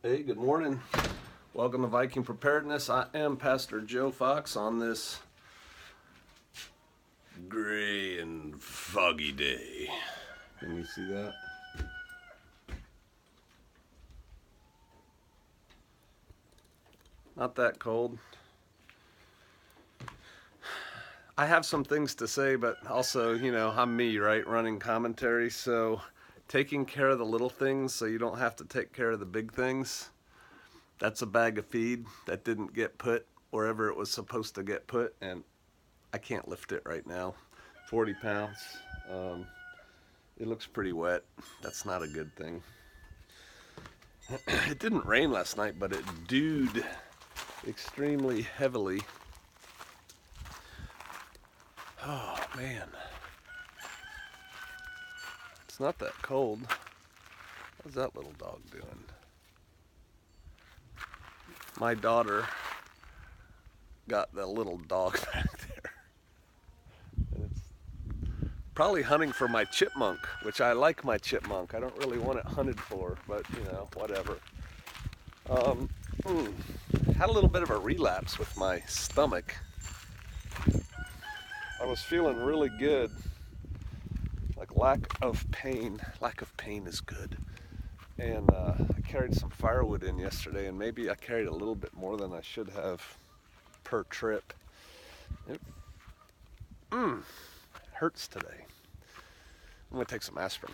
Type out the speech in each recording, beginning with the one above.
Hey, good morning. Welcome to Viking Preparedness. I am Pastor Joe Fox on this gray and foggy day. Can you see that? Not that cold. I have some things to say, but also, I'm me, right? Running commentary. So taking care of the little things so you don't have to take care of the big things. That's a bag of feed that didn't get put wherever it was supposed to get put, and I can't lift it right now. 40 pounds. It looks pretty wet. That's not a good thing. It didn't rain last night, but it dewed extremely heavily. Oh, man. It's not that cold. What's that little dog doing? My daughter got the little dog back there. And it's probably hunting for my chipmunk, which I like my chipmunk. I don't really want it hunted for, but whatever. Had a little bit of a relapse with my stomach. I was feeling really good. Like lack of pain. Lack of pain is good. And I carried some firewood in yesterday, and maybe I carried a little bit more than I should have per trip. It hurts today. I'm gonna take some aspirin.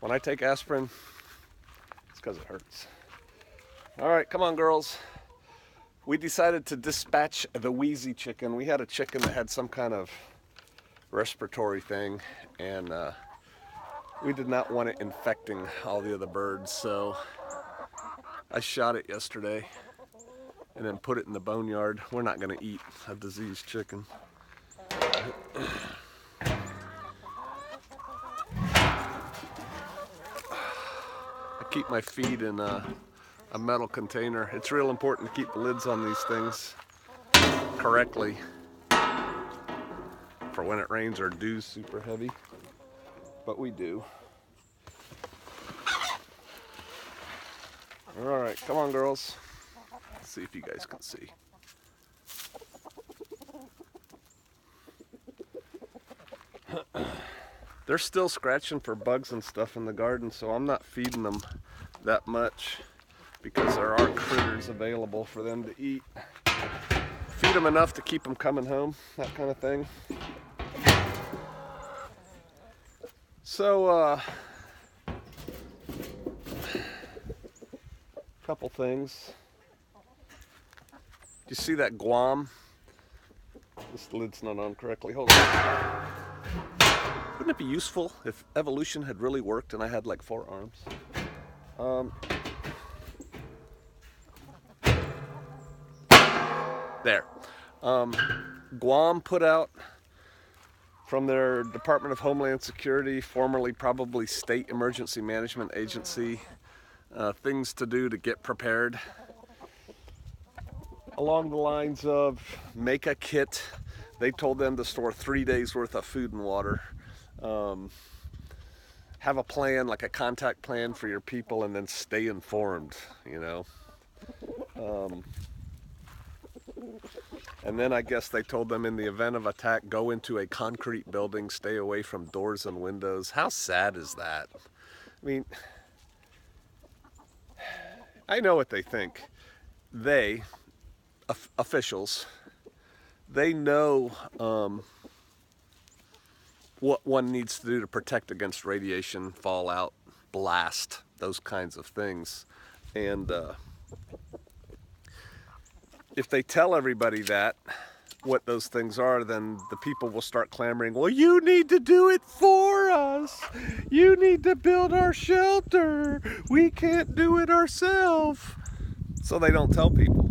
When I take aspirin, it's because it hurts. All right, come on, girls. We decided to dispatch the wheezy chicken. We had a chicken that had some kind of respiratory thing, and we did not want it infecting all the other birds, so I shot it yesterday and then put it in the boneyard. We're not going to eat a diseased chicken. I keep my feed in a metal container. It's real important to keep the lids on these things correctly for when it rains or dew's super heavy, but we do. All right, come on, girls. Let's see if you guys can see. They're still scratching for bugs and stuff in the garden, so I'm not feeding them that much because there are critters available for them to eat. Feed them enough to keep them coming home, that kind of thing. So, couple things. Do you see that Guam? This lid's not on correctly. Hold on. Wouldn't it be useful if evolution had really worked and I had like 4 arms? There. Guam put out from their Department of Homeland Security, formerly probably State Emergency Management Agency, things to do to get prepared. Along the lines of make a kit. They told them to store 3 days worth of food and water. Have a plan, like a contact plan for your people, and then stay informed, And then I guess they told them in the event of attack, go into a concrete building, stay away from doors and windows. How sad is that? I mean, I know what they think. They, officials, they know what one needs to do to protect against radiation, fallout, blast, those kinds of things. And if they tell everybody that, what those things are, then the people will start clamoring, well, you need to do it for us. You need to build our shelter. We can't do it ourselves. So they don't tell people.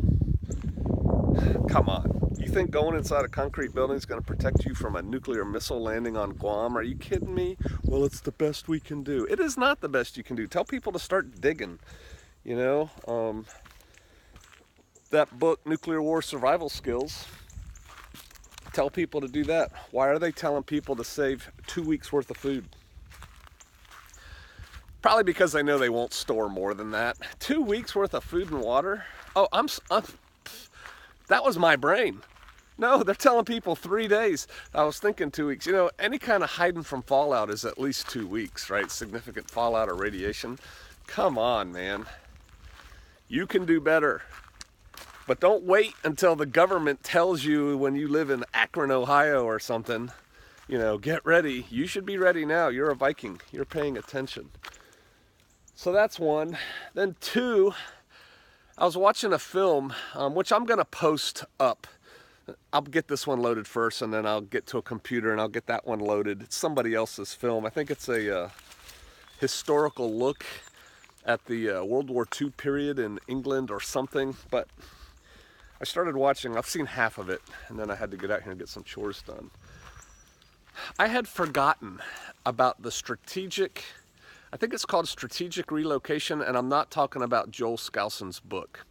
Come on. You think going inside a concrete building is going to protect you from a nuclear missile landing on Guam? Are you kidding me? Well, it's the best we can do. It is not the best you can do. Tell people to start digging, that book, Nuclear War Survival Skills, tell people to do that. Why are they telling people to save 2 weeks worth of food? Probably because they know they won't store more than that. 2 weeks worth of food and water? Oh, that was my brain. No, they're telling people 3 days. I was thinking 2 weeks. You know, any kind of hiding from fallout is at least 2 weeks, right? Significant fallout or radiation. Come on, man. You can do better. But don't wait until the government tells you when you live in Akron, Ohio or something, you know, get ready. You should be ready now. You're a Viking. You're paying attention. So that's one. Then two, I was watching a film, which I'm going to post up. I'll get this one loaded first, and then I'll get to a computer and I'll get that one loaded. It's somebody else's film. I think it's a historical look at the World War II period in England or something. But I started watching, I've seen half of it, and then I had to get out here and get some chores done. I had forgotten about the strategic, I think it's called strategic relocation, and I'm not talking about Joel Skousen's book.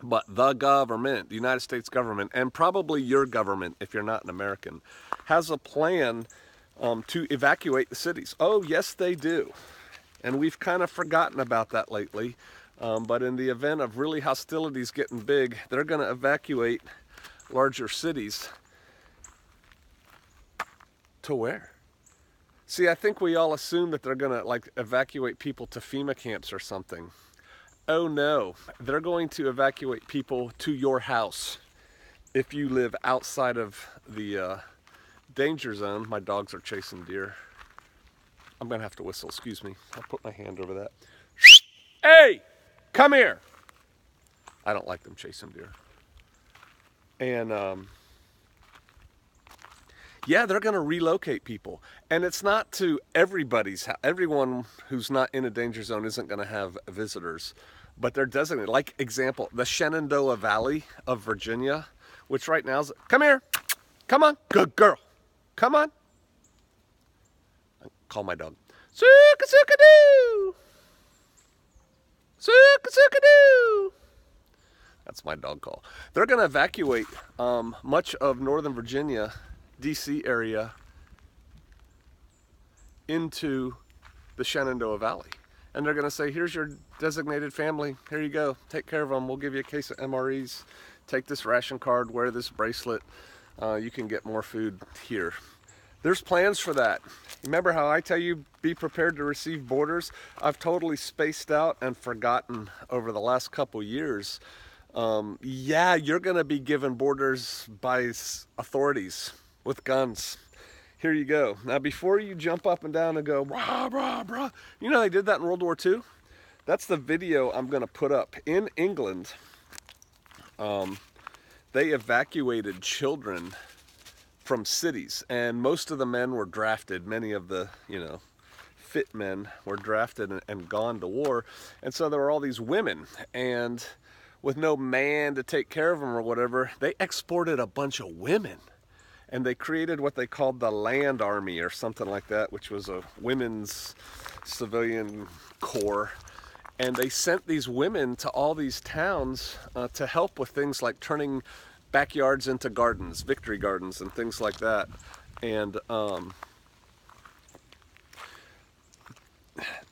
But the government, the United States government, and probably your government, if you're not an American, has a plan to evacuate the cities. Oh, yes, they do. And we've kind of forgotten about that lately. But in the event of really hostilities getting big, they're going to evacuate larger cities. To where? See, I think we all assume that they're going to like evacuate people to FEMA camps or something. Oh no, they're going to evacuate people to your house if you live outside of the danger zone. My dogs are chasing deer. I'm going to have to whistle, excuse me. I'll put my hand over that. Hey, come here. I don't like them chasing deer. And yeah, they're going to relocate people. And it's not to everybody's house. Everyone who's not in a danger zone isn't going to have visitors. But they're designated. Like, example, the Shenandoah Valley of Virginia, which right now is... Come here. Come on. Good girl. Come on. Call my dog. Suka-suka-doo. Suka-suka-doo. That's my dog call. They're going to evacuate much of Northern Virginia, D.C. area, into the Shenandoah Valley. And they're going to say, here's your designated family. Here you go. Take care of them. We'll give you a case of MREs. Take this ration card. Wear this bracelet. You can get more food here. There's plans for that. Remember how I tell you, be prepared to receive borders? I've totally spaced out and forgotten over the last couple years. Yeah, you're going to be given borders by authorities with guns. Here you go. Now, before you jump up and down and go, brah, brah, brah, you know they did that in World War II? That's the video I'm going to put up. In England, they evacuated children from cities, and most of the men were drafted. Many of the, you know, fit men were drafted and gone to war. And so there were all these women, and with no man to take care of them or whatever, they exported a bunch of women. And they created what they called the Land Army or something like that, which was a women's civilian corps. And they sent these women to all these towns to help with things like turning backyards into gardens, victory gardens and things like that. And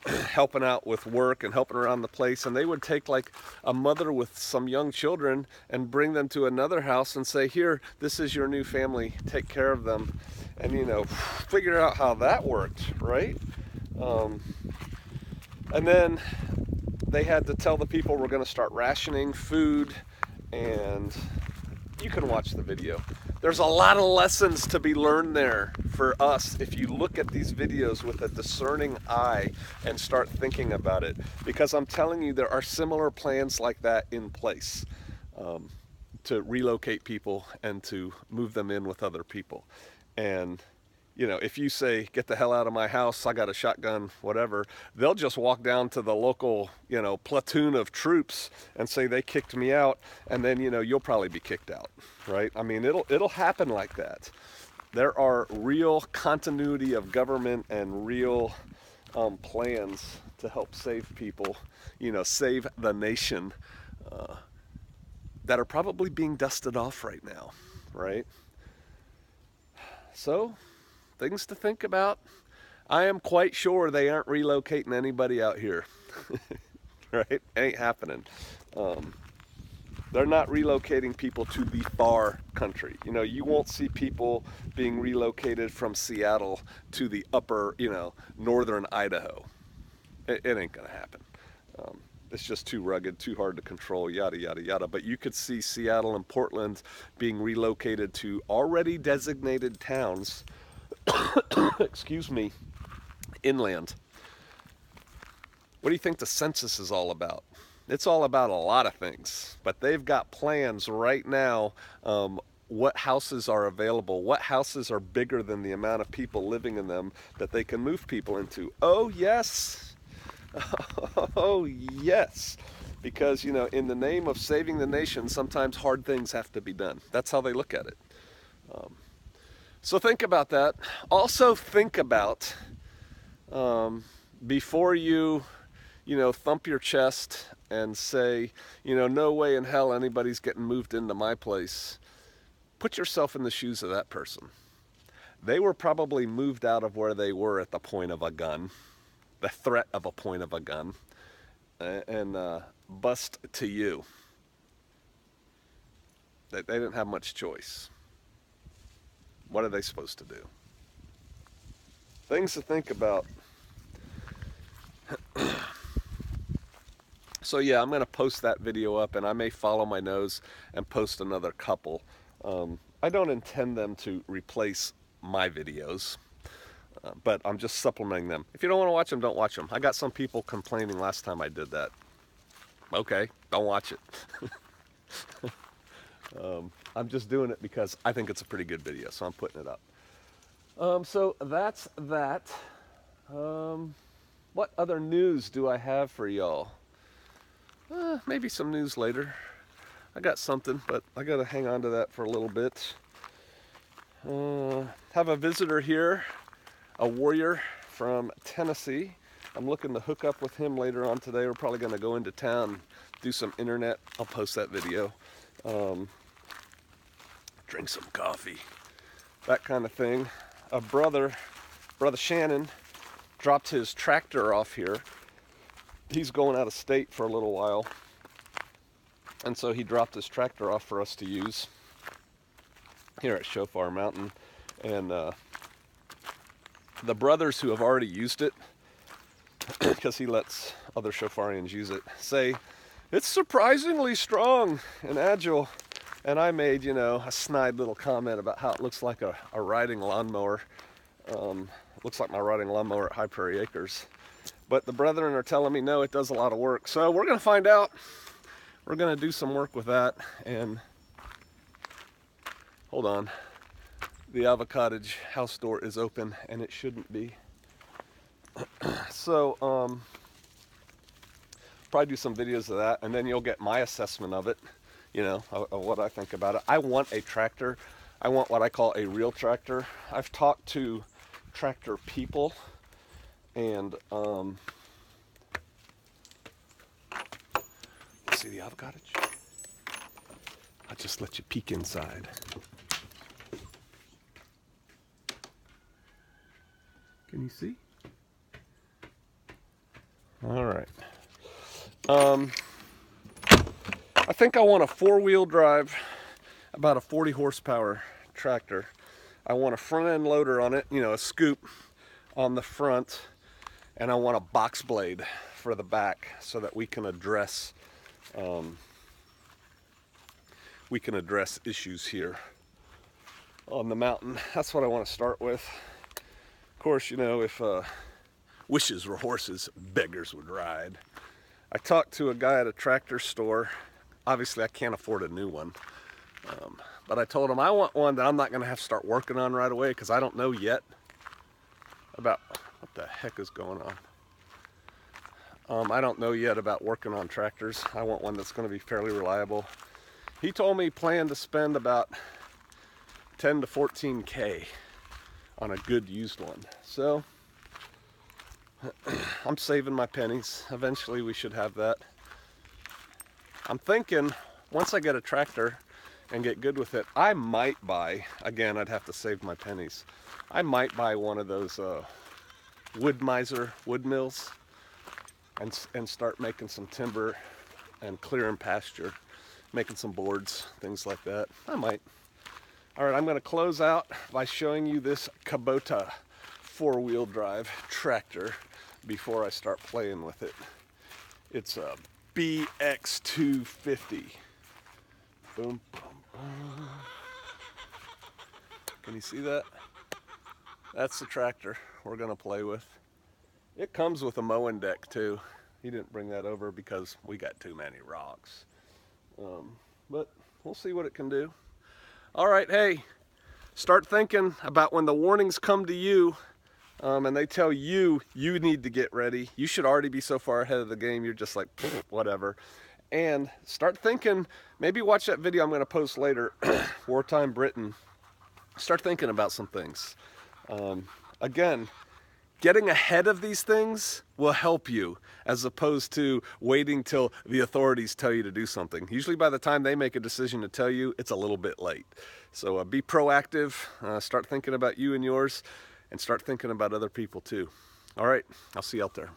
helping out with work and helping around the place. And they would take like a mother with some young children and bring them to another house and say, here, this is your new family, take care of them. And, you know, figure out how that worked, right? And then they had to tell the people we're going to start rationing food, and you can watch the video. There's a lot of lessons to be learned there for us if you look at these videos with a discerning eye and start thinking about it. Because I'm telling you, there are similar plans like that in place to relocate people and to move them in with other people. And, you know, if you say, get the hell out of my house, I got a shotgun, whatever, they'll just walk down to the local, you know, platoon of troops and say they kicked me out, and then, you know, you'll probably be kicked out, right? I mean, it'll happen like that. There are real continuity of government and real plans to help save people, you know, save the nation, that are probably being dusted off right now, right? So, things to think about. I am quite sure they aren't relocating anybody out here. Right? Ain't happening. They're not relocating people to the far country. You know, you won't see people being relocated from Seattle to the upper, northern Idaho. It ain't gonna happen. It's just too rugged, too hard to control, yada, yada, yada. But you could see Seattle and Portland being relocated to already designated towns, excuse me, inland. What do you think the census is all about? It's all about a lot of things, but they've got plans right now. What houses are available, what houses are bigger than the amount of people living in them that they can move people into. Oh, yes. Oh, yes. Because, in the name of saving the nation, sometimes hard things have to be done. That's how they look at it. So think about that. Also think about, before you, thump your chest and say, no way in hell anybody's getting moved into my place. Put yourself in the shoes of that person. They were probably moved out of where they were at the point of a gun, the threat of a point of a gun, and bust to you. They didn't have much choice. What are they supposed to do? Things to think about. So yeah, I'm going to post that video up, and I may follow my nose and post another couple. I don't intend them to replace my videos, but I'm just supplementing them. If you don't want to watch them, don't watch them. I got some people complaining last time I did that. Okay, don't watch it. I'm just doing it because I think it's a pretty good video, so I'm putting it up. So that's that. What other news do I have for y'all? Maybe some news later. I got something, but I gotta hang on to that for a little bit. Have a visitor here, a warrior from Tennessee. I'm looking to hook up with him later on today. We're probably gonna go into town, do some internet. I'll post that video. Drink some coffee, that kind of thing. A brother Shannon, dropped his tractor off here. He's going out of state for a little while, and so he dropped his tractor off for us to use here at Shofar Mountain. And the brothers who have already used it, because he lets other Shofarians use it, say it's surprisingly strong and agile. And I made, a snide little comment about how it looks like a riding lawnmower. Looks like my riding lawnmower at High Prairie Acres. But the brethren are telling me, no, it does a lot of work. So we're going to find out. We're going to do some work with that. And hold on. The Avocottage house door is open, and it shouldn't be. So, probably do some videos of that, and then you'll get my assessment of it, of what I think about it. I want a tractor. I want what I call a real tractor. I've talked to tractor people, and see the Avocottage? I'll just let you peek inside. Can you see? All right. I think I want a 4-wheel drive, about a 40 horsepower tractor. I want a front end loader on it, a scoop on the front, and I want a box blade for the back so that we can address issues here on the mountain. That's what I want to start with. Of course, if wishes were horses, beggars would ride. I talked to a guy at a tractor store. Obviously, I can't afford a new one. But I told him I want one that I'm not going to have to start working on right away, because I don't know yet about what the heck is going on. I don't know yet about working on tractors. I want one that's going to be fairly reliable. He told me plan to spend about 10 to 14K on a good used one. So I'm saving my pennies. Eventually we should have that. I'm thinking once I get a tractor and get good with it, I might buy, again, I'd have to save my pennies. I might buy one of those Wood Miser wood mills and start making some timber and clearing pasture, making some boards, things like that. I might. All right, I'm going to close out by showing you this Kubota four-wheel drive tractor before I start playing with it. It's a BX250. Boom, boom, boom. Can you see that? That's the tractor we're gonna play with. It comes with a mowing deck too. He didn't bring that over because we got too many rocks. But we'll see what it can do. All right, hey, start thinking about when the warnings come to you and they tell you you need to get ready. You should already be so far ahead of the game, you're just like, whatever. And start thinking, maybe watch that video I'm gonna post later, Wartime Britain. Start thinking about some things. Again, getting ahead of these things will help you as opposed to waiting till the authorities tell you to do something. Usually by the time they make a decision to tell you, it's a little bit late. So be proactive, start thinking about you and yours, and start thinking about other people too. All right, I'll see you out there.